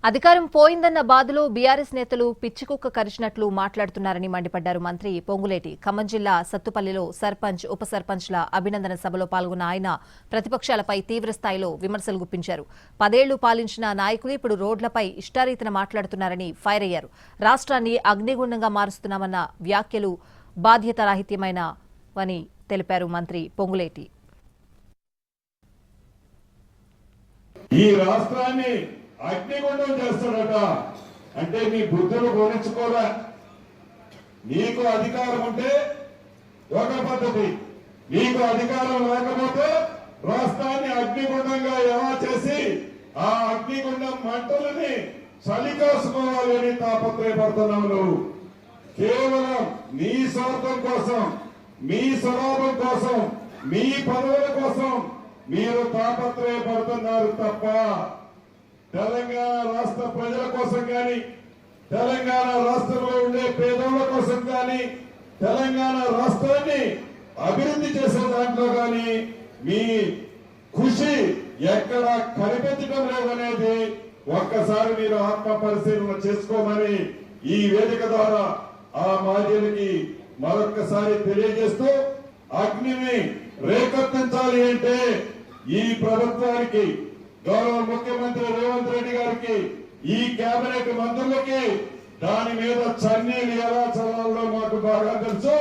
అధికారం పోయిందన్న బాధలో బీఆర్ఎస్ నేతలు పిచ్చికుక్క కరిచినట్లు మాట్లాడుతున్నారని మండిపడ్డారు మంత్రి పొంగులేటి. ఖమ్మం జిల్లా సత్తుపల్లిలో సర్పంచ్, ఉప సర్పంచ్ల అభినందన సభలో పాల్గొన్న ఆయన ప్రతిపక్షాలపై తీవ్రస్థాయిలో విమర్శలు గుప్పించారు. 10 ఏళ్లు పాలించిన నాయకులు ఇప్పుడు రోడ్లపై ఇష్టారీతిన మాట్లాడుతున్నారని ఫైర్ అయ్యారు. రాష్ట్రాన్ని అగ్నిగుండంగా మారుస్తున్నామన్న వ్యాఖ్యలు బాధ్యతారాహిత్యమైనవని తెలిపారు మంత్రి పొంగులేటి. ఈ రాష్ట్రాన్ని అగ్నిగుండం చేస్తాడట అంటే నీ బుద్ధులు గోరించుకోరా. నీకు అధికారం ఉంటే ఒక పద్ధతి, నీకు అధికారం లేకపోతే రాష్ట్రాన్ని అగ్నిగుండంగా ఎలా చేసి ఆ అగ్నిగుండం మంటలని చలికాసుకోవాలని తాపత్రయపడుతున్నావు. నువ్వు కేవలం నీ స్వార్థం కోసం, మీ స్వలాభం కోసం, మీ పదవుల కోసం మీరు తాపత్రయపడుతున్నారు తప్ప తెలంగాణ రాష్ట్ర ప్రజల కోసం కానీ, తెలంగాణ రాష్ట్రంలో ఉండే పేదోళ్ల కోసం కానీ, తెలంగాణ రాష్ట్రాన్ని అభివృద్ధి చేసే దాంట్లో కానీ మీ కృషి ఎక్కడ కనిపించడం లేదనేది ఒక్కసారి మీరు ఆత్మ పరిశీలన చేసుకోమని ఈ వేదిక ద్వారా ఆ మాజీలకి మరొక్కసారి తెలియజేస్తూ, అగ్నిని రేకెత్తించాలి అంటే ఈ ప్రభుత్వానికి, గౌరవ ముఖ్యమంత్రి రేవంత్ రెడ్డి గారికి, ఈ కేబినెట్ మంత్రులకి దాని మీద చన్నీలు ఎలా చల్లాలో మాకు బాగా తెలుసు.